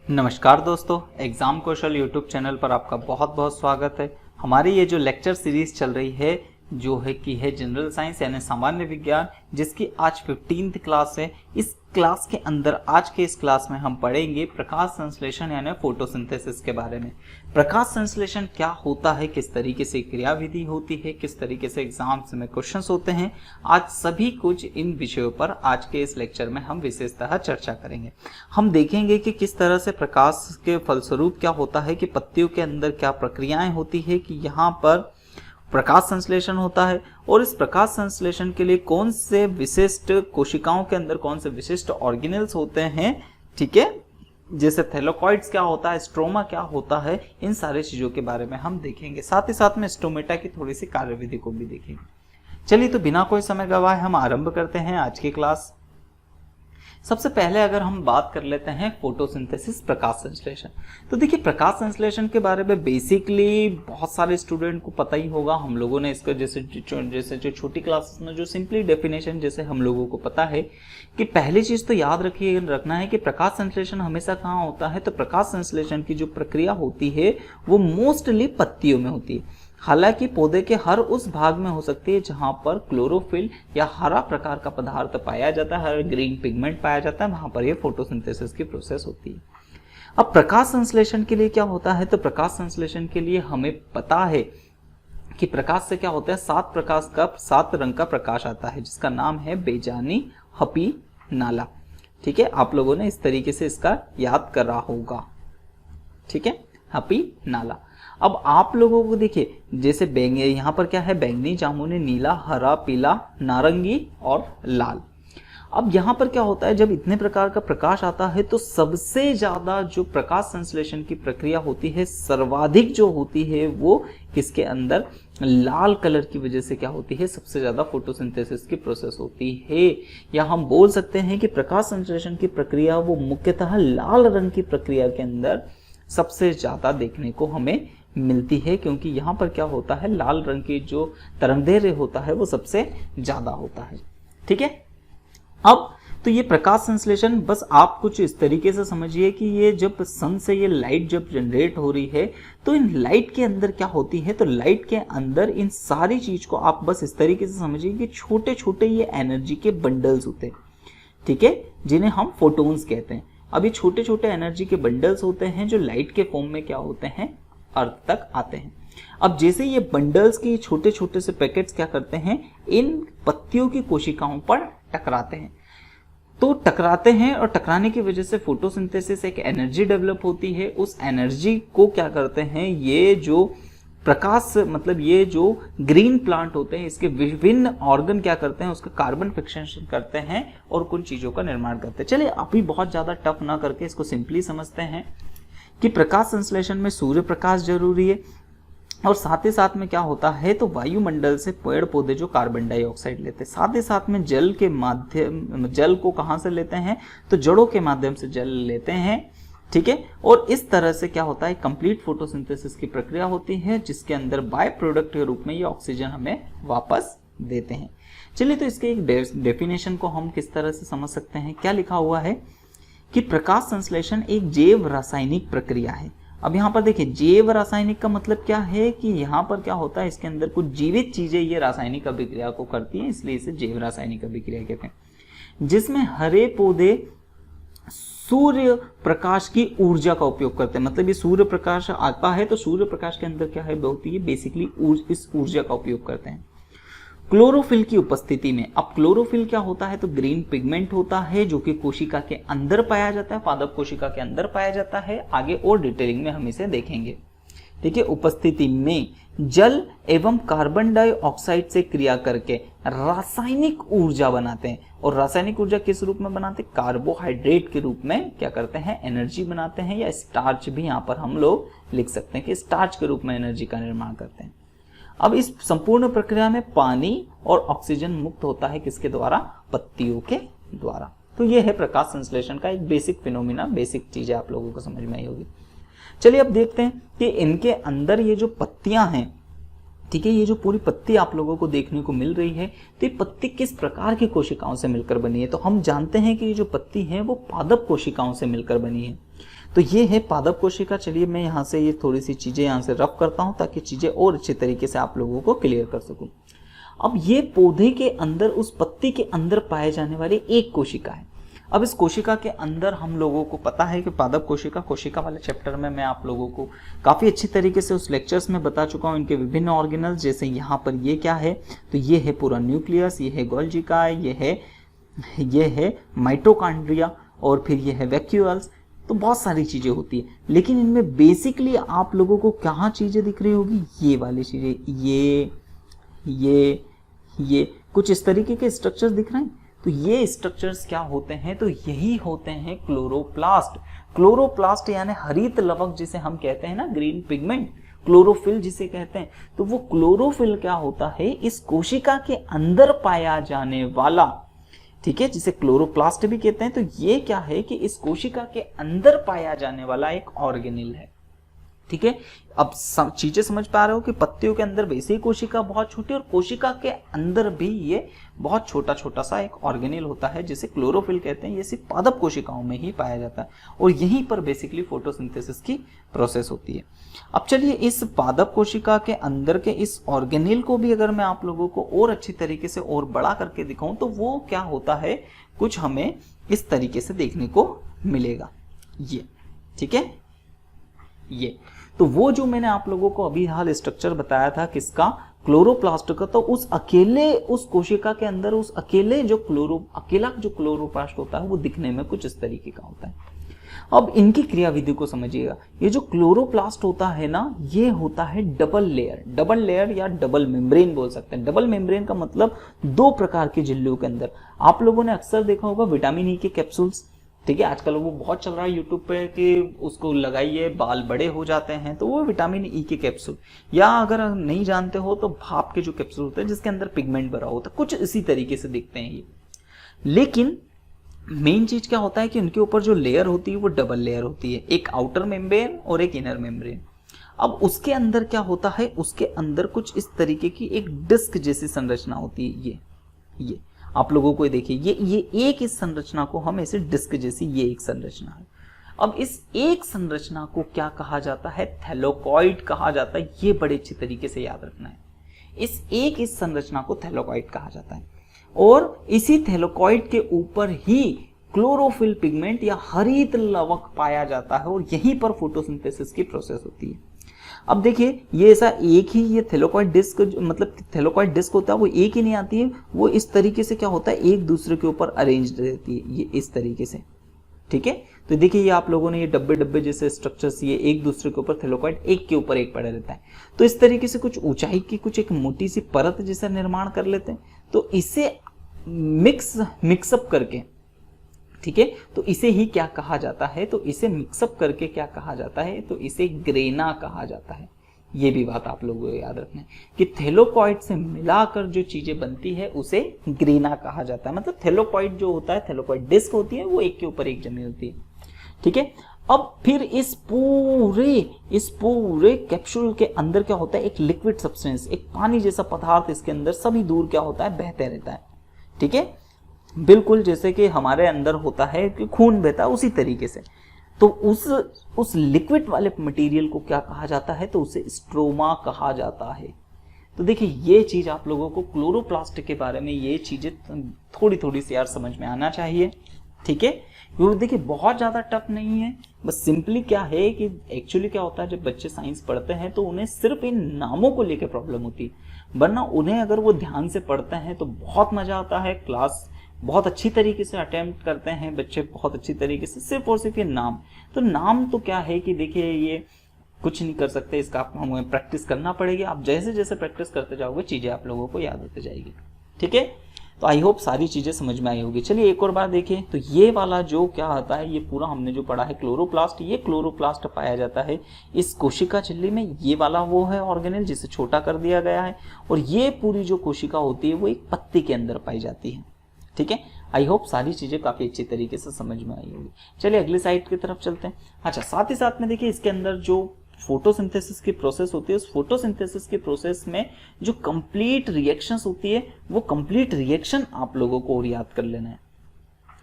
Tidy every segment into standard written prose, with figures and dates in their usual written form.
नमस्कार दोस्तों, एग्जाम कौशल YouTube channel पर आपका बहुत बहुत स्वागत है। हमारी ये जो लेक्चर सीरीज चल रही है जो है कि है जनरल साइंस यानी सामान्य विज्ञान, जिसकी आज 15th क्लास है। इस क्लास के अंदर आज के इस क्लास में हम पढ़ेंगे प्रकाश संश्लेषण यानी फोटोसिंथेसिस के बारे में। प्रकाश संश्लेषण क्या होता है, किस तरीके से क्रियाविधि होती है, किस तरीके से एग्जाम्स में क्वेश्चंस होते हैं, आज सभी कुछ इन विषयों पर आज के इस लेक्चर में हम विशेषतः चर्चा करेंगे। हम देखेंगे कि किस तरह से प्रकाश के फलस्वरूप क्या होता है, कि पत्तियों के अंदर क्या प्रक्रियाएं होती है, कि यहाँ पर प्रकाश संश्लेषण होता है और इस प्रकाश संश्लेषण के लिए कौन से विशिष्ट कोशिकाओं के अंदर कौन से विशिष्ट ऑर्गेनेल्स होते हैं, ठीक है, जैसे थैलेकॉइड्स क्या होता है, स्ट्रोमा क्या होता है, इन सारी चीजों के बारे में हम देखेंगे। साथ ही साथ में स्टोमेटा की थोड़ी सी कार्यविधि को भी देखेंगे। चलिए तो बिना कोई समय गवाए हम आरंभ करते हैं आज की क्लास। सबसे पहले अगर हम बात कर लेते हैं फोटोसिंथेसिस, प्रकाश संश्लेषण, तो देखिए प्रकाश संश्लेषण के बारे में बेसिकली बहुत सारे स्टूडेंट को पता ही होगा। हम लोगों ने इसका जैसे जो छोटी क्लासेस में जो सिंपली डेफिनेशन जैसे हम लोगों को पता है कि पहली चीज तो याद रखना है कि प्रकाश संश्लेषण हमेशा कहाँ होता है, तो प्रकाश संश्लेषण की जो प्रक्रिया होती है वो मोस्टली पत्तियों में होती है। हालांकि पौधे के हर उस भाग में हो सकती है जहां पर क्लोरोफिल या हरा प्रकार का पदार्थ पाया जाता है, हर ग्रीन पिगमेंट पाया जाता है, वहां पर यह फोटोसिंथेसिस की प्रोसेस होती है। अब प्रकाश संश्लेषण के लिए क्या होता है, तो प्रकाश संश्लेषण के लिए हमें पता है कि प्रकाश से क्या होता है, 7 रंग का प्रकाश आता है जिसका नाम है बेजानी, हपी, नाला। ठीक है, आप लोगों ने इस तरीके से इसका याद कर रहा होगा। ठीक है, हपी, नाला। अब आप लोगों को देखिए जैसे यहाँ पर क्या है, बैंगनी, जामुनी, नीला, हरा, पीला, नारंगी और लाल। अब यहाँ पर क्या होता है, जब इतने प्रकार का प्रकाश आता है तो सबसे ज्यादा जो प्रकाश संश्लेषण की प्रक्रिया होती है, सर्वाधिक जो होती है वो किसके अंदर, लाल कलर की वजह से क्या होती है, सबसे ज्यादा फोटोसिंथेसिस की प्रोसेस होती है। या हम बोल सकते हैं कि प्रकाश संश्लेषण की प्रक्रिया वो मुख्यतः लाल रंग की प्रक्रिया के अंदर सबसे ज्यादा देखने को हमें मिलती है, क्योंकि यहाँ पर क्या होता है, लाल रंग की जो तरंगदैर्घ्य होता है वो सबसे ज्यादा होता है। ठीक है, अब तो ये प्रकाश संश्लेषण बस आप कुछ इस तरीके से समझिए कि ये जब सन से ये लाइट जब जनरेट हो रही है तो इन लाइट के अंदर क्या होती है, तो लाइट के अंदर इन सारी चीज को आप बस इस तरीके से समझिए कि छोटे छोटे ये एनर्जी के बंडल्स होते हैं। ठीक है, जिन्हें हम फोटोन्स कहते हैं। अब ये छोटे छोटे एनर्जी के बंडल्स होते हैं जो लाइट के फॉर्म में क्या होते हैं, अर्थ तक आते हैं। अब जैसे ये बंडल्स के छोटे छोटे से पैकेट्स क्या करते हैं, इन पत्तियों की कोशिकाओं पर टकराते हैं। तो टकराते हैं और टकराने की वजह से फोटोसिंथेसिस एक एनर्जी डेवलप होती है। उस एनर्जी को क्या करते हैं, ये जो प्रकाश मतलब ये जो ग्रीन प्लांट होते हैं इसके विभिन्न ऑर्गन क्या करते हैं, उसका कार्बन फिक्सेशन करते हैं और कुछ चीजों का निर्माण करते हैं। चलिए अभी बहुत ज्यादा टफ ना करके इसको सिंपली समझते हैं कि प्रकाश संश्लेषण में सूर्य प्रकाश जरूरी है और साथ ही साथ में क्या होता है, तो वायुमंडल से पेड़ पौधे जो कार्बन डाइऑक्साइड लेते हैं, साथ ही साथ में जल के माध्यम, जल को कहां से लेते हैं, तो जड़ों के माध्यम से जल लेते हैं। ठीक है, और इस तरह से क्या होता है, कंप्लीट फोटोसिंथेसिस की प्रक्रिया होती है जिसके अंदर बाय प्रोडक्ट के रूप में ये ऑक्सीजन हमें वापस देते हैं। चलिए तो इसके एक डेफिनेशन को हम किस तरह से समझ सकते हैं। क्या लिखा हुआ है कि प्रकाश संश्लेषण एक जैव रासायनिक प्रक्रिया है। अब यहाँ पर देखिए जैव रासायनिक का मतलब क्या है, कि यहाँ पर क्या होता है, इसके अंदर कुछ जीवित चीजें ये रासायनिक अभिक्रिया को करती हैं, इसलिए इसे जैव रासायनिक अभिक्रिया कहते हैं। जिसमें हरे पौधे सूर्य प्रकाश की ऊर्जा का उपयोग करते हैं। मतलब ये सूर्य प्रकाश आता है तो सूर्य प्रकाश के अंदर क्या है, होती है बेसिकली इस ऊर्जा का उपयोग करते हैं क्लोरोफिल की उपस्थिति में। अब क्लोरोफिल क्या होता है, तो ग्रीन पिगमेंट होता है जो कि कोशिका के अंदर पाया जाता है, पादप कोशिका के अंदर पाया जाता है। आगे और डिटेलिंग में हम इसे देखेंगे। ठीक है, उपस्थिति में जल एवं कार्बन डाइऑक्साइड से क्रिया करके रासायनिक ऊर्जा बनाते हैं। और रासायनिक ऊर्जा किस रूप में बनाते हैं, कार्बोहाइड्रेट के रूप में क्या करते हैं, एनर्जी बनाते हैं, या स्टार्च भी यहाँ पर हम लोग लिख सकते हैं कि स्टार्च के रूप में एनर्जी का निर्माण करते हैं। अब इस संपूर्ण प्रक्रिया में पानी और ऑक्सीजन मुक्त होता है, किसके द्वारा, पत्तियों के द्वारा। तो यह है प्रकाश संश्लेषण का एक बेसिक फिनोमिना, बेसिक चीजें आप लोगों को समझ में आई होगी। चलिए अब देखते हैं कि इनके अंदर ये जो पत्तियां हैं ठीक है। ये जो पूरी पत्ती आप लोगों को देखने को मिल रही है, तो ये पत्ती किस प्रकार की कोशिकाओं से मिलकर बनी है? तो हम जानते हैं कि ये जो पत्ती है वो पादप कोशिकाओं से मिलकर बनी है। तो ये है पादप कोशिका। चलिए मैं यहाँ से ये थोड़ी सी चीज़ें यहाँ से रफ करता हूँ ताकि चीज़ें और अच्छे तरीके से आप लोगों को क्लियर कर सकूँ। अब ये पौधे के अंदर, उस पत्ती के अंदर पाए जाने वाली एक कोशिका है। अब इस कोशिका के अंदर हम लोगों को पता है कि पादप कोशिका वाले चैप्टर में मैं आप लोगों को काफ़ी अच्छी तरीके से उस लेक्चर्स में बता चुका हूँ इनके विभिन्न ऑर्गेनल्स। जैसे यहाँ पर ये क्या है, तो ये है पूरा न्यूक्लियस, ये है गोल्गी, ये है माइटोकॉन्ड्रिया, और फिर ये है वैक्यूल्स। तो बहुत सारी चीज़ें होती है, लेकिन इनमें बेसिकली आप लोगों को क्या चीज़ें दिख रही होगी, ये वाली चीज़ें, ये कुछ इस तरीके के स्ट्रक्चर्स दिख रहे हैं। तो ये स्ट्रक्चर्स क्या होते हैं, तो यही होते हैं क्लोरोप्लास्ट। क्लोरोप्लास्ट यानी हरित लवक जिसे हम कहते हैं ना, ग्रीन पिगमेंट, क्लोरोफिल जिसे कहते हैं। तो वो क्लोरोफिल क्या होता है, इस कोशिका के अंदर पाया जाने वाला, ठीक है, जिसे क्लोरोप्लास्ट भी कहते हैं। तो ये क्या है कि इस कोशिका के अंदर पाया जाने वाला एक ऑर्गेनिल है। ठीक है, अब चीजें समझ पा रहे हो कि पत्तियों के अंदर वैसे ही कोशिका बहुत छोटी, और कोशिका के अंदर भी ये बहुत छोटा छोटा सा एक ऑर्गेनिल होता है जिसे क्लोरोफिल कहते हैं। ये सिर्फ पादप कोशिकाओं में ही पाया जाता है, और यहीं पर बेसिकली फोटोसिंथेसिस की प्रोसेस होती है। अब चलिए इस पादप कोशिका के अंदर के इस ऑर्गेनिल को भी अगर मैं आप लोगों को और अच्छी तरीके से और बड़ा करके दिखाऊं, तो वो क्या होता है, कुछ हमें इस तरीके से देखने को मिलेगा। ये ठीक है, ये तो वो जो मैंने आप लोगों को अभी हाल स्ट्रक्चर बताया था किसका, क्लोरोप्लास्ट का, तो उस कोशिका के अंदर अकेला जो क्लोरोप्लास्ट होता है वो दिखने में कुछ इस तरीके का होता है। अब इनकी क्रियाविधि को समझिएगा। ये जो क्लोरोप्लास्ट होता है ना, ये होता है डबल लेयर या डबल मेम्ब्रेन बोल सकते हैं। डबल मेम्ब्रेन का मतलब दो प्रकार के झिल्लियों के अंदर। आप लोगों ने अक्सर देखा होगा विटामिन ई के कैप्सूल्स, ठीक है, आजकल वो बहुत चल रहा है यूट्यूब पे कि उसको लगाइए बाल बड़े हो जाते हैं, तो वो विटामिन ई के कैप्सूल, या अगर नहीं जानते हो तो भाप के जो कैप्सूल होते हैं जिसके अंदर पिगमेंट भरा होता है, कुछ इसी तरीके से दिखते हैं ये। लेकिन मेन चीज क्या होता है कि उनके ऊपर जो लेयर होती है वो डबल लेयर होती है, एक आउटर मेम्ब्रेन और एक इनर मेम्ब्रेन। अब उसके अंदर क्या होता है, उसके अंदर कुछ इस तरीके की एक डिस्क जैसी संरचना होती है। ये आप लोगों को देखिए, ये एक इस संरचना को हम ऐसे डिस्क जैसी, ये एक संरचना है। अब इस एक संरचना को क्या कहा जाता है, थैलेकॉइड कहा जाता है। ये बड़े अच्छी तरीके से याद रखना है, इस संरचना को थैलेकॉइड कहा जाता है। और इसी थैलेकॉइड के ऊपर ही क्लोरोफिल पिगमेंट या हरित लवक पाया जाता है, और यहीं पर फोटोसिंथेसिस की प्रोसेस होती है। अब देखिए, ये ऐसा एक ही ये थैलेकॉइड डिस्क, मतलब थैलेकॉइड डिस्क होता है, वो एक ही नहीं आती है, वो इस तरीके से क्या होता है, एक दूसरे के ऊपर अरेंज्ड रहती है, ये इस तरीके से। ठीक है, तो देखिए ये आप लोगों ने ये डब्बे जैसे स्ट्रक्चर्स, ये एक दूसरे के ऊपर थैलेकॉइड एक के ऊपर एक पड़ा रहता है। तो इस तरीके से कुछ ऊंचाई की कुछ एक मोटी सी परत जैसा निर्माण कर लेते हैं। तो इसे मिक्सअप करके, ठीक है, तो इसे ही क्या कहा जाता है, तो इसे मिक्सअप करके क्या कहा जाता है, तो इसे ग्रेना कहा जाता है। ये भी बात आप लोगों को याद रखना है कि थैलेकॉइड से मिलाकर जो चीजें बनती है उसे ग्रेना कहा जाता है। मतलब थैलेकॉइड जो होता है, थैलेकॉइड डिस्क होती है, वो एक के ऊपर एक जमी होती है। ठीक है, अब फिर इस पूरे कैप्सूल के अंदर क्या होता है, एक लिक्विड सब्सटेंस, एक पानी जैसा पदार्थ इसके अंदर सभी दूर क्या होता है, बहते रहता है। ठीक है, बिल्कुल जैसे कि हमारे अंदर होता है कि खून बहता है, उसी तरीके से। तो उस लिक्विड वाले मटेरियल को क्या कहा जाता है, तो उसे स्ट्रोमा कहा जाता है। तो देखिए ये चीज आप लोगों को क्लोरोप्लास्ट के बारे में ये चीजें थोड़ी सी यार समझ में आना चाहिए। ठीक है, क्योंकि देखिए बहुत ज्यादा टफ नहीं है, बस सिंपली क्या है कि एक्चुअली क्या होता है, जब बच्चे साइंस पढ़ते हैं तो उन्हें सिर्फ इन नामों को लेकर प्रॉब्लम होती है, वरना उन्हें अगर वो ध्यान से पढ़ते हैं तो बहुत मजा आता है। क्लास बहुत अच्छी तरीके से अटेम्प्ट करते हैं बच्चे, बहुत अच्छी तरीके से। सिर्फ और सिर्फ ये नाम, तो नाम तो क्या है कि देखिए ये कुछ नहीं कर सकते, इसका आपको हमें प्रैक्टिस करना पड़ेगी। आप जैसे जैसे प्रैक्टिस करते जाओगे चीजें आप लोगों को याद होती जाएगी। ठीक है, तो आई होप सारी चीजें समझ में आई होगी। चलिए एक और बार देखें, तो ये वाला जो क्या होता है, ये पूरा हमने जो पढ़ा है क्लोरोप्लास्ट, ये क्लोरोप्लास्ट पाया जाता है इस कोशिका झिल्ली में। ये वाला वो है ऑर्गेनेल जिसे छोटा कर दिया गया है, और ये पूरी जो कोशिका होती है वो एक पत्ती के अंदर पाई जाती है। ठीक है, आई होप सारी चीजें काफी अच्छी तरीके से समझ में आई होगी। चलिए अगली साइड की तरफ चलते हैं। अच्छा, साथ ही साथ में देखिए इसके अंदर जो फोटोसिंथेसिस की प्रोसेस होती है, उस फोटोसिंथेसिस की प्रोसेस में जो कंप्लीट रिएक्शंस होती है वो कंप्लीट रिएक्शन आप लोगों को और याद कर लेना है,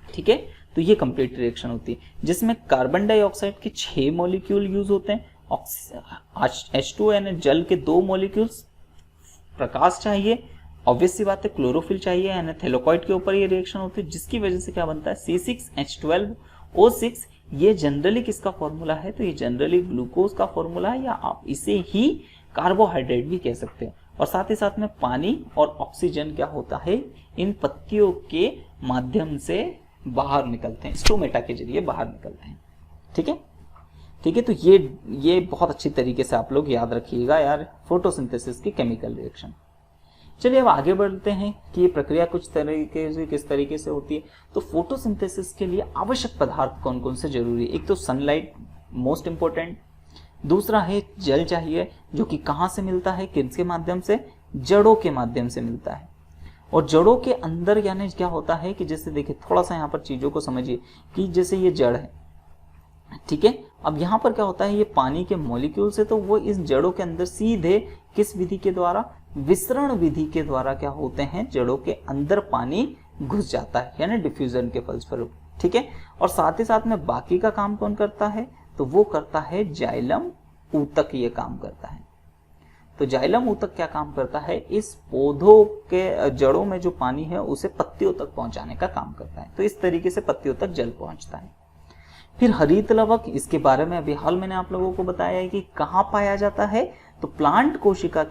ठीक है। तो ये कंप्लीट रिएक्शन होती है जिसमें कार्बन डाइऑक्साइड के 6 मॉलिक्यूल यूज होते हैं, H2O जल के 2 मॉलिक्यूल्स, प्रकाश चाहिए, ऑब्वियस सी बात है क्लोरोफिल चाहिए, यानी थैलेकॉइड के ऊपर ये रिएक्शन होती है, जिसकी वजह से क्या बनता है C6H12O6। ये जनरली किसका फॉर्मूला है, तो ये जनरली ग्लूकोज का फॉर्मूला है, या आप इसे ही कार्बोहाइड्रेट भी कह सकते हैं। और साथ ही साथ में पानी और ऑक्सीजन क्या होता है, इन पत्तियों के माध्यम से बाहर निकलते हैं, स्टोमेटा के जरिए बाहर निकलते हैं, ठीक है। ठीक है, तो ये बहुत अच्छी तरीके से आप लोग याद रखिएगा यार, फोटोसिंथेसिस की केमिकल रिएक्शन। चलिए अब आगे बढ़ते हैं कि ये प्रक्रिया किस तरीके से होती है। तो फोटोसिंथेसिस के लिए आवश्यक पदार्थ कौन कौन से जरूरी है, एक तो सनलाइट मोस्ट इंपॉर्टेंट, दूसरा है जल चाहिए जो कि कहाँ से मिलता है, किसके माध्यम से, जड़ों के माध्यम से मिलता है। और जड़ों के अंदर यानी क्या होता है कि जैसे देखिए थोड़ा सा यहाँ पर चीजों को समझिए कि जैसे ये जड़ है, ठीक है। अब यहाँ पर क्या होता है, ये पानी के मॉलिक्यूल्स है, तो वो इस जड़ों के अंदर सीधे किस विधि के द्वारा, विसरण विधि के द्वारा क्या होते हैं, जड़ों के अंदर पानी घुस जाता है, यानी डिफ्यूजन के फलस्वरूप, ठीक है। और साथ ही साथ में बाकी का काम कौन करता है, तो वो करता है जाइलम ऊतक, ये काम करता है। तो जाइलम ऊतक क्या काम करता है, इस पौधों के जड़ों में जो पानी है उसे पत्तियों तक पहुंचाने का काम करता है। तो इस तरीके से पत्तियों तक जल पहुंचता है। फिर हरित लवक, इसके बारे में अभी हाल मैंने आप लोगों को बताया है कि कहाँ पाया जाता है, तो प्लांट कोशिका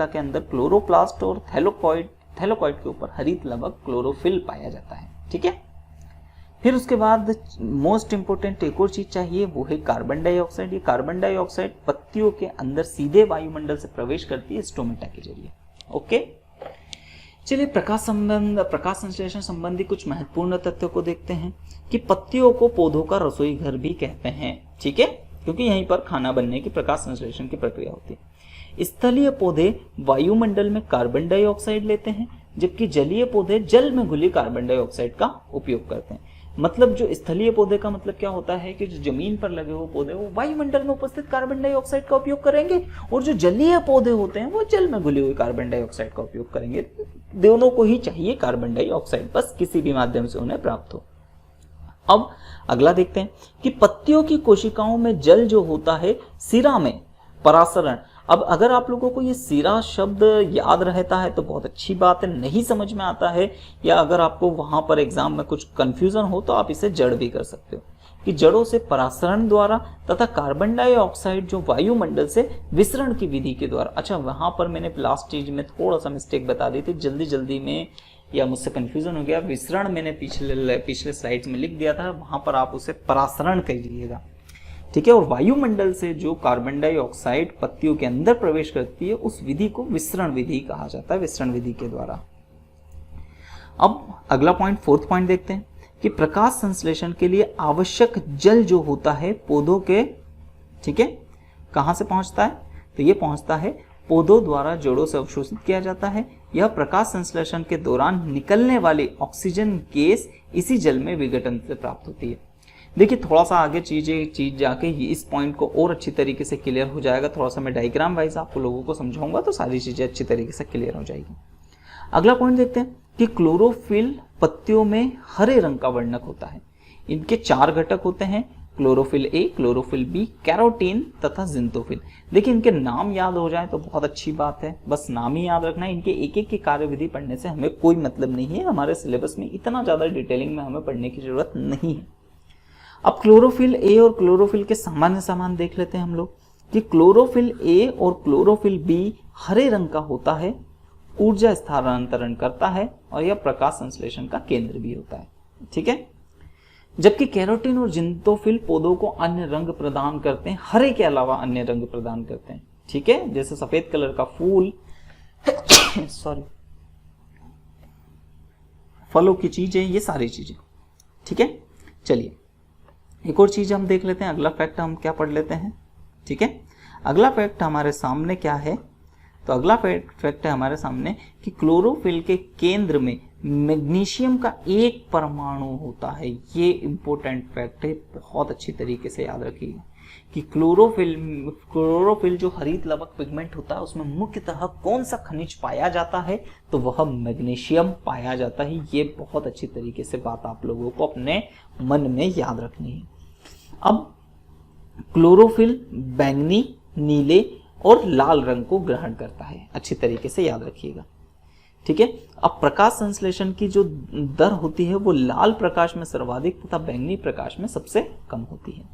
के अंदर क्लोरोप्लास्ट और थैलेकॉइड के ऊपर हरित लवक क्लोरोफिल पाया जाता है, ठीक है। फिर उसके बाद मोस्ट इंपोर्टेंट एक और चीज चाहिए, वो है कार्बन डाइऑक्साइड। ये कार्बन डाइऑक्साइड पत्तियों के अंदर सीधे वायुमंडल से प्रवेश करती है स्टोमेटा के जरिए, ओके। चलिए प्रकाश संश्लेषण संबंधी कुछ महत्वपूर्ण तथ्यों को देखते हैं कि पत्तियों को पौधों का रसोई घर भी कहते हैं, ठीक है, क्योंकि यहीं पर खाना बनने की प्रकाश संश्लेषण की प्रक्रिया होती है। स्थलीय पौधे वायुमंडल में कार्बन डाइऑक्साइड लेते हैं, जबकि जलीय पौधे जल में घुली कार्बन डाइऑक्साइड का उपयोग करते हैं। मतलब जो स्थलीय पौधे का मतलब क्या होता है कि जो जमीन पर लगे हुए पौधे वो वायुमंडल में उपस्थित कार्बन डाइऑक्साइड का उपयोग करेंगे, और जो जलीय पौधे होते हैं वो जल में घुली हुई कार्बन डाइऑक्साइड का उपयोग करेंगे। दोनों को ही चाहिए कार्बन डाइऑक्साइड, बस किसी भी माध्यम से उन्हें प्राप्त हो। अब अगला देखते हैं कि पत्तियों की कोशिकाओं में जल जो होता है, सिरा में परासरण। अब अगर आप लोगों को ये सिरा शब्द याद रहता है तो बहुत अच्छी बात है, नहीं समझ में आता है या अगर आपको वहां पर एग्जाम में कुछ कंफ्यूजन हो तो आप इसे जड़ भी कर सकते हो कि जड़ों से परासरण द्वारा तथा कार्बन डाइऑक्साइड जो वायुमंडल से विसरण की विधि के द्वारा। अच्छा, वहां पर मैंने लास्ट चीज में थोड़ा सा मिस्टेक बता दी थी, जल्दी में या मुझसे कंफ्यूजन हो गया। विसरण मैंने पिछले स्लाइड्स में लिख दिया था, वहां पर आप उसे परासरण कहिएगा, ठीक है। और वायुमंडल से जो कार्बन डाइऑक्साइड पत्तियों के अंदर प्रवेश करती है उस विधि को विसरण विधि कहा जाता है, विसरण विधि के द्वारा। अब अगला पॉइंट, फोर्थ पॉइंट देखते हैं कि प्रकाश संश्लेषण के लिए आवश्यक जल जो होता है पौधों के, ठीक है, कहां से पहुंचता है, तो ये पहुंचता है पौधों द्वारा जड़ों से अवशोषित किया जाता है। यह प्रकाश संश्लेषण के दौरान निकलने वाली ऑक्सीजन गैस इसी जल में विघटन से प्राप्त होती है। देखिए थोड़ा सा आगे चीज जाके इस पॉइंट को और अच्छी तरीके से क्लियर हो जाएगा। थोड़ा सा मैं डायग्राम वाइज आपको लोगों को समझाऊंगा तो सारी चीजें अच्छी तरीके से क्लियर हो जाएगी। अगला पॉइंट देखते हैं कि क्लोरोफिल पत्तियों में हरे रंग का वर्णक होता है। इनके 4 घटक होते हैं, chlorophyll A, chlorophyll B, carotene तथा जिंतोफिल। देखिए इनके नाम याद हो जाए तो बहुत अच्छी बात है, बस नाम ही याद रखना है। इनके एक एक की कार्यविधि पढ़ने से हमें कोई मतलब नहीं है, हमारे सिलेबस में इतना ज्यादा डिटेलिंग में हमें पढ़ने की जरूरत नहीं है। अब क्लोरोफिल ए और क्लोरोफिल के सामान देख लेते हैं हम लोग कि क्लोरोफिल ए और क्लोरोफिल बी हरे रंग का होता है, ऊर्जा स्थानांतरण करता है और यह प्रकाश संश्लेषण का केंद्र भी होता है, ठीक है। जबकि कैरोटीन और जिंतोफिल पौधों को अन्य रंग प्रदान करते हैं, हरे के अलावा अन्य रंग प्रदान करते हैं, ठीक है, जैसे सफेद कलर का फूल सॉरी फलों की चीजें, ये सारी चीजें, ठीक है। चलिए एक और चीज हम देख लेते हैं, अगला फैक्ट हम क्या पढ़ लेते हैं, ठीक है। अगला फैक्ट हमारे सामने क्या है, तो अगला फैक्ट है हमारे सामने कि क्लोरोफिल के केंद्र में मैग्नीशियम का एक परमाणु होता है। ये इंपॉर्टेंट फैक्ट है, बहुत अच्छी तरीके से याद रखिएगा कि क्लोरोफिल जो हरित लवक पिगमेंट होता है उसमें मुख्यतः कौन सा खनिज पाया जाता है, तो वह मैग्नीशियम पाया जाता है। ये बहुत अच्छी तरीके से बात आप लोगों को अपने मन में याद रखनी है। अब क्लोरोफिल बैंगनी, नीले और लाल रंग को ग्रहण करता है, अच्छी तरीके से याद रखिएगा, ठीक है। अब प्रकाश संश्लेषण की जो दर होती है वो लाल प्रकाश में सर्वाधिक तथा बैंगनी प्रकाश में सबसे कम होती है।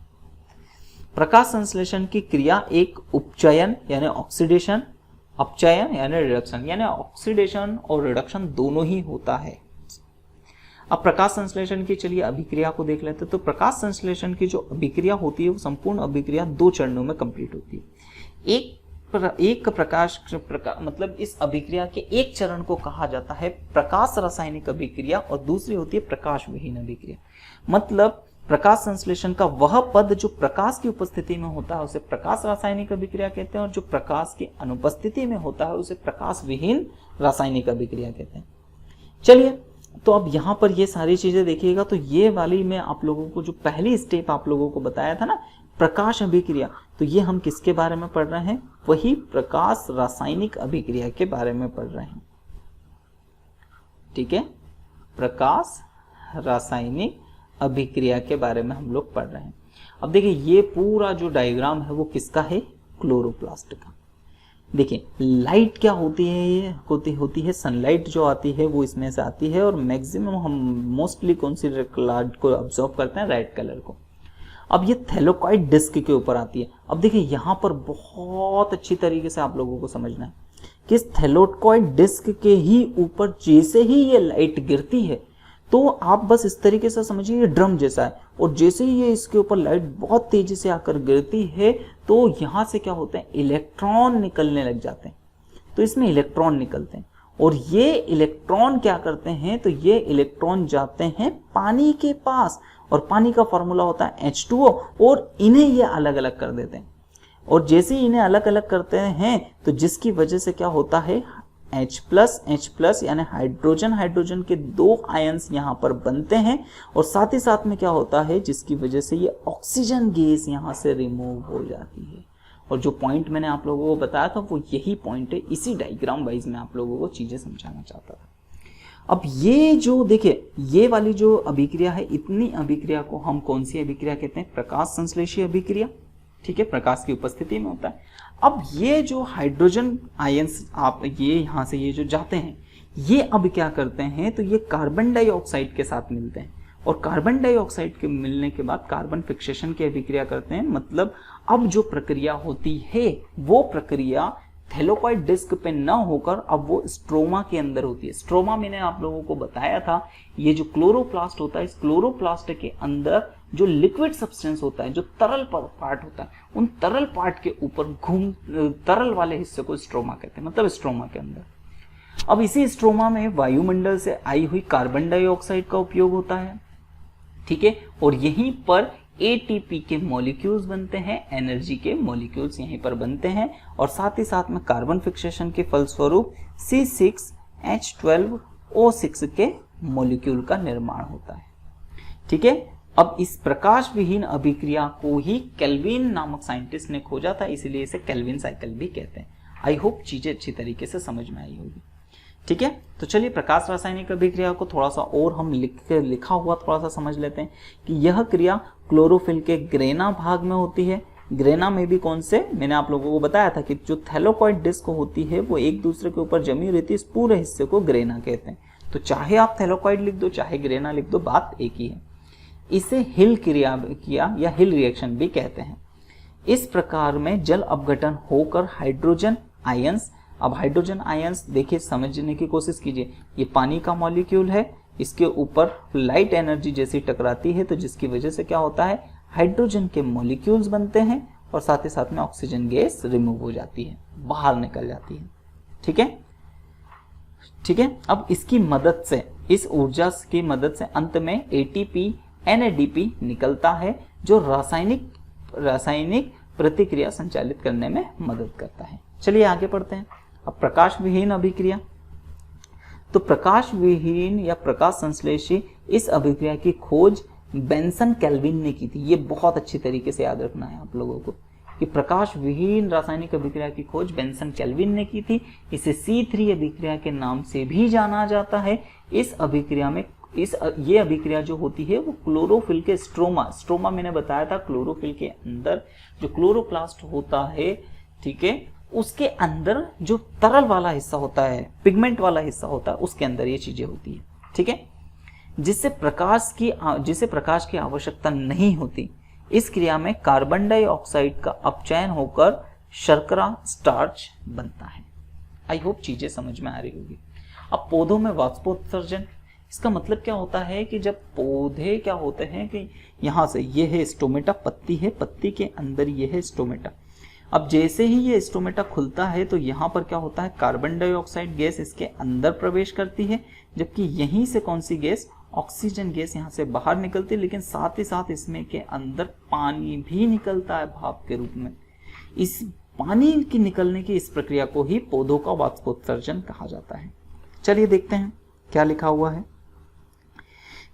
प्रकाश संश्लेषण की क्रिया एक उपचयन यानी ऑक्सीडेशन, अपचयन यानी रिडक्शन, यानी ऑक्सीडेशन और रिडक्शन दोनों ही होता है। अब प्रकाश संश्लेषण की चलिए अभिक्रिया को देख लेते हैं। तो प्रकाश संश्लेषण की जो अभिक्रिया होती है वो संपूर्ण अभिक्रिया 2 चरणों में कंप्लीट होती है। मतलब इस अभिक्रिया के एक चरण को कहा जाता है प्रकाश रासायनिक अभिक्रिया और दूसरी होती है प्रकाश विहीन अभिक्रिया। मतलब प्रकाश संश्लेषण का वह पद जो प्रकाश की उपस्थिति में होता है उसे प्रकाश रासायनिक अभिक्रिया कहते हैं, और जो प्रकाश की अनुपस्थिति में होता है उसे प्रकाश विहीन रासायनिक अभिक्रिया कहते हैं। चलिए, तो अब यहाँ पर ये सारी चीजें देखिएगा। तो ये वाली मैं आप लोगों को जो पहली स्टेप आप लोगों को बताया था ना, प्रकाश अभिक्रिया, तो ये हम किसके बारे में पढ़ रहे हैं? वही प्रकाश रासायनिक अभिक्रिया के बारे में पढ़ रहे हैं, ठीक है। प्रकाश रासायनिक अभिक्रिया के बारे में हम लोग पढ़ रहे हैं। अब देखिए ये पूरा जो डायग्राम है वो किसका है? क्लोरोप्लास्ट का। देखिए लाइट क्या होती है? ये होती है सनलाइट जो आती है वो इसमें से आती है, और मैक्सिमम हम मोस्टली कौन सी लाइट को ऑब्जर्व करते हैं? रेड कलर को। अब ये थैलेकॉइड डिस्क के ऊपर आती है। अब देखिए यहाँ पर बहुत अच्छी तरीके से आप लोगों को समझना है कि इस थैलेकॉइड डिस्क के ही ऊपर जैसे ही ये लाइट गिरती है तो आप बस इस तरीके से समझिए ये ड्रम जैसा है, और जैसे ही ये इसके ऊपर लाइट बहुत तेजी से आकर गिरती है तो यहाँ से क्या होता है? इलेक्ट्रॉन निकलने लग जाते हैं। तो इसमें इलेक्ट्रॉन निकलते हैं, और ये इलेक्ट्रॉन क्या करते हैं? तो ये इलेक्ट्रॉन जाते हैं पानी के पास, और पानी का फॉर्मूला होता है H2O, और इन्हें ये अलग अलग कर देते हैं। और जैसे ही इन्हें अलग अलग करते हैं तो जिसकी वजह से क्या होता है? H+ यानी हाइड्रोजन के 2 आयंस यहाँ पर बनते हैं, और साथ ही साथ में क्या होता है? जिसकी वजह से ये ऑक्सीजन गैस यहाँ से रिमूव हो जाती है। और जो पॉइंट मैंने आप लोगों को बताया था वो यही पॉइंट है। इसी डायग्राम वाइज में आप लोगों को चीजें समझाना चाहता था। अब ये जो देखिए ये वाली जो अभिक्रिया है, इतनी अभिक्रिया को हम कौन सी अभिक्रिया कहते हैं? प्रकाश संश्लेषी अभिक्रिया, ठीक है, प्रकाश की उपस्थिति में होता है। अब ये जो हाइड्रोजन आयंस आप ये यहाँ से ये जो जाते हैं, ये अब क्या करते हैं? तो ये कार्बन डाइऑक्साइड के साथ मिलते हैं, और कार्बन डाइऑक्साइड के मिलने के बाद कार्बन फिक्सेशन की अभिक्रिया करते हैं। मतलब अब जो प्रक्रिया होती है वो प्रक्रिया थैलेकॉइड डिस्क पे न होकर अब वो स्ट्रोमा के अंदर होती है। स्ट्रोमा मैंने आप लोगों को बताया था, ये जो क्लोरोप्लास्ट होता है, इस क्लोरोप्लास्ट के अंदर जो लिक्विड सब्सटेंस होता है, जो तरल पार्ट होता है, उन तरल पार्ट के ऊपर तरल वाले हिस्से को स्ट्रोमा कहते हैं, मतलब स्ट्रोमा के अंदर। अब इसी स्ट्रोमा में वायुमंडल से आई हुई कार्बन डाइऑक्साइड का उपयोग होता है, ठीक है, और यहीं पर ATP के मॉलिक्यूल्स बनते हैं, एनर्जी के मॉलिक्यूल्स यहीं पर बनते हैं, और साथ ही साथ में कार्बन फिक्सेशन के फलस्वरूप C6H12O6 के मॉलिक्यूल का निर्माण होता है, ठीक है। अब इस प्रकाश विहीन अभिक्रिया को ही केल्विन नामक साइंटिस्ट ने खोजा था, इसलिए इसे केल्विन साइकिल भी कहते हैं। आई होप चीजें अच्छी तरीके से समझ में आई होगी, ठीक है। तो चलिए प्रकाश रासायनिक अभिक्रिया को थोड़ा सा और हम लिखा हुआ थोड़ा सा समझ लेते हैं कि यह क्रिया क्लोरोफिल के ग्रेना भाग में होती है। ग्रेना में भी कौन से? मैंने आप लोगों को बताया था कि जो थैलेकॉइड डिस्क होती है वो एक दूसरे के ऊपर जमी रहती है, इस पूरे हिस्से को ग्रेना कहते हैं। तो चाहे आप थैलेकॉइड लिख दो चाहे ग्रेना लिख दो, बात एक ही है। इसे हिल क्रिया या हिल रिएक्शन भी कहते हैं। इस प्रकार में जल अपघटन होकर हाइड्रोजन आयंस, अब हाइड्रोजन आयंस देखिए समझने की कोशिश कीजिए, ये पानी का मॉलिक्यूल है, इसके ऊपर लाइट एनर्जी जैसी टकराती है तो जिसकी वजह से क्या होता है? हाइड्रोजन के मॉलिक्यूल्स बनते हैं, और साथ ही साथ में ऑक्सीजन गैस रिमूव हो जाती है, बाहर निकल जाती है, ठीक है, ठीक है। अब इसकी मदद से, इस ऊर्जा की मदद से अंत में ATP NADP निकलता है, जो रासायनिक प्रतिक्रिया संचालित करने में मदद करता है। चलिए आगे पढ़ते हैं। अब प्रकाश विहीन अभिक्रिया, तो प्रकाश विहीन या प्रकाश संश्लेषी इस अभिक्रिया की खोज बेंसन केल्विन ने की थी। ये बहुत अच्छी तरीके से याद रखना है आप लोगों को कि प्रकाश विहीन रासायनिक अभिक्रिया की खोज बेंसन केल्विन ने की थी। इसे C3 अभिक्रिया के नाम से भी जाना जाता है। इस अभिक्रिया में ये अभिक्रिया जो होती है वो क्लोरोफिल के स्ट्रोमा मैंने बताया था, क्लोरोफिल के अंदर जो क्लोरोप्लास्ट होता है, ठीक है, उसके अंदर जो तरल वाला हिस्सा होता है, पिगमेंट वाला हिस्सा होता है, उसके अंदर ये चीजें होती है, ठीक है, जिसे प्रकाश की आवश्यकता नहीं होती। इस क्रिया में कार्बन डाइऑक्साइड का अपचयन होकर शर्करा स्टार्च बनता है। आई होप चीजें समझ में आ रही होगी। अब पौधों में वाष्पोत्सर्जन, इसका मतलब क्या होता है कि जब पौधे क्या होते हैं कि यहाँ से ये है स्टोमेटा, पत्ती है, पत्ती के अंदर ये है स्टोमेटा। अब जैसे ही ये स्टोमेटा खुलता है तो यहाँ पर क्या होता है, कार्बन डाइऑक्साइड गैस इसके अंदर प्रवेश करती है, जबकि यहीं से कौन सी गैस, ऑक्सीजन गैस यहाँ से बाहर निकलती है। लेकिन साथ ही साथ इसमें के अंदर पानी भी निकलता है भाप के रूप में। इस पानी की निकलने की इस प्रक्रिया को ही पौधों का वाष्पोत्सर्जन कहा जाता है। चलिए देखते हैं क्या लिखा हुआ है।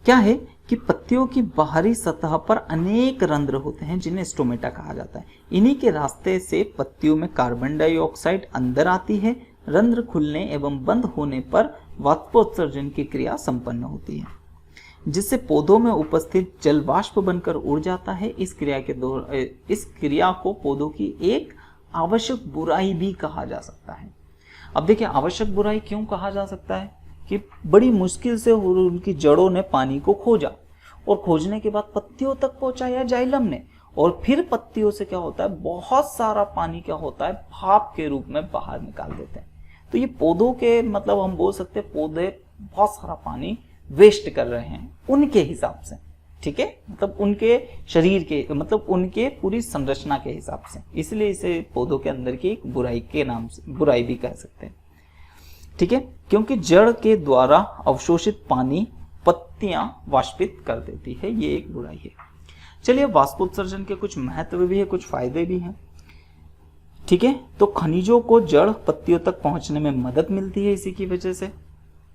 क्या है कि पत्तियों की बाहरी सतह पर अनेक रंध्र होते हैं जिन्हें स्टोमेटा कहा जाता है। इन्हीं के रास्ते से पत्तियों में कार्बन डाइऑक्साइड अंदर आती है। रंध्र खुलने एवं बंद होने पर वाष्पोत्सर्जन की क्रिया संपन्न होती है, जिससे पौधों में उपस्थित जल वाष्प बनकर उड़ जाता है। इस क्रिया को पौधों की एक आवश्यक बुराई भी कहा जा सकता है। अब देखिए, आवश्यक बुराई क्यों कहा जा सकता है कि बड़ी मुश्किल से उनकी जड़ों ने पानी को खोजा और खोजने के बाद पत्तियों तक पहुंचाया जाइलम ने, और फिर पत्तियों से क्या होता है, बहुत सारा पानी क्या होता है, भाप के रूप में बाहर निकाल देते हैं। तो ये पौधों के मतलब हम बोल सकते हैं पौधे बहुत सारा पानी वेस्ट कर रहे हैं उनके हिसाब से, ठीक है, मतलब उनके शरीर के, मतलब उनके पूरी संरचना के हिसाब से, इसलिए इसे पौधों के अंदर की एक बुराई के नाम से बुराई भी कह सकते हैं, ठीक है, क्योंकि जड़ के द्वारा अवशोषित पानी पत्तियां वाष्पित कर देती है, ये एक बुराई है। चलिए, वाष्पोत्सर्जन के कुछ महत्व भी है, कुछ फायदे भी हैं, ठीक है। तो खनिजों को जड़ पत्तियों तक पहुंचने में मदद मिलती है इसी की वजह से,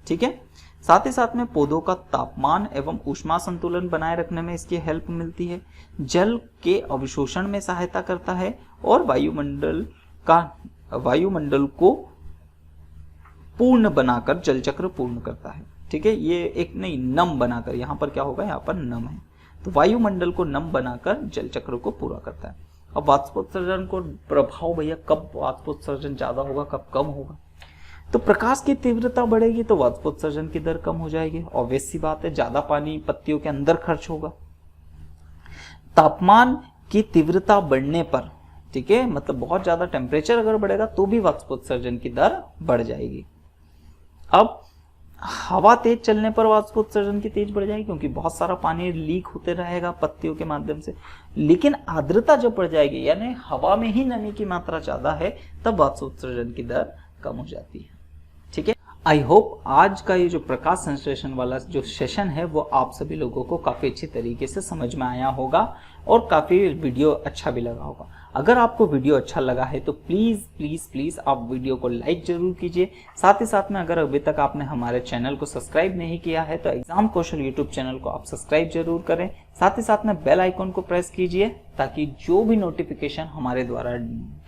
ठीक है। साथ ही साथ में पौधों का तापमान एवं ऊष्मा संतुलन बनाए रखने में इसकी हेल्प मिलती है। जल के अवशोषण में सहायता करता है और वायुमंडल को पूर्ण बनाकर जल चक्र पूर्ण करता है, ठीक है। ये एक नहीं, नम बनाकर, यहाँ पर क्या होगा, यहाँ पर नम है, तो वायुमंडल को नम बनाकर जल चक्र को पूरा करता है। अब वाष्पोत्सर्जन को प्रभाव भैया, कब वाष्पोत्सर्जन ज्यादा होगा, कब कम होगा, तो प्रकाश की तीव्रता बढ़ेगी तो वाष्पोत्सर्जन की दर कम हो जाएगी, ऑब्वियस सी बात है, ज्यादा पानी पत्तियों के अंदर खर्च होगा। तापमान की तीव्रता बढ़ने पर, ठीक है, मतलब बहुत ज्यादा टेम्परेचर अगर बढ़ेगा तो भी वाष्पोत्सर्जन की दर बढ़ जाएगी। अब हवा तेज चलने पर वाष्पोत्सर्जन की तेज बढ़ जाएगी क्योंकि बहुत सारा पानी लीक होते रहेगा पत्तियों के माध्यम से। लेकिन आर्द्रता जब बढ़ जाएगी, यानी हवा में ही नमी की मात्रा ज्यादा है, तब वाष्पोत्सर्जन की दर कम हो जाती है, ठीक है। आई होप आज का ये जो प्रकाश संश्लेषण वाला जो सेशन है वो आप सभी लोगों को काफी अच्छी तरीके से समझ में आया होगा और काफी वीडियो अच्छा भी लगा होगा। अगर आपको वीडियो अच्छा लगा है तो प्लीज प्लीज प्लीज आप वीडियो को लाइक जरूर कीजिए। साथ ही साथ में अगर अभी तक आपने हमारे चैनल को सब्सक्राइब नहीं किया है तो एग्जाम कौशल यूट्यूब चैनल को आप सब्सक्राइब जरूर करें। साथ ही साथ में बेल आइकॉन को प्रेस कीजिए ताकि जो भी नोटिफिकेशन हमारे द्वारा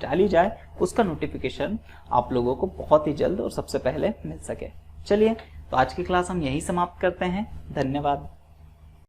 डाली जाए उसका नोटिफिकेशन आप लोगों को बहुत ही जल्द और सबसे पहले मिल सके। चलिए, तो आज की क्लास हम यही समाप्त करते हैं। धन्यवाद।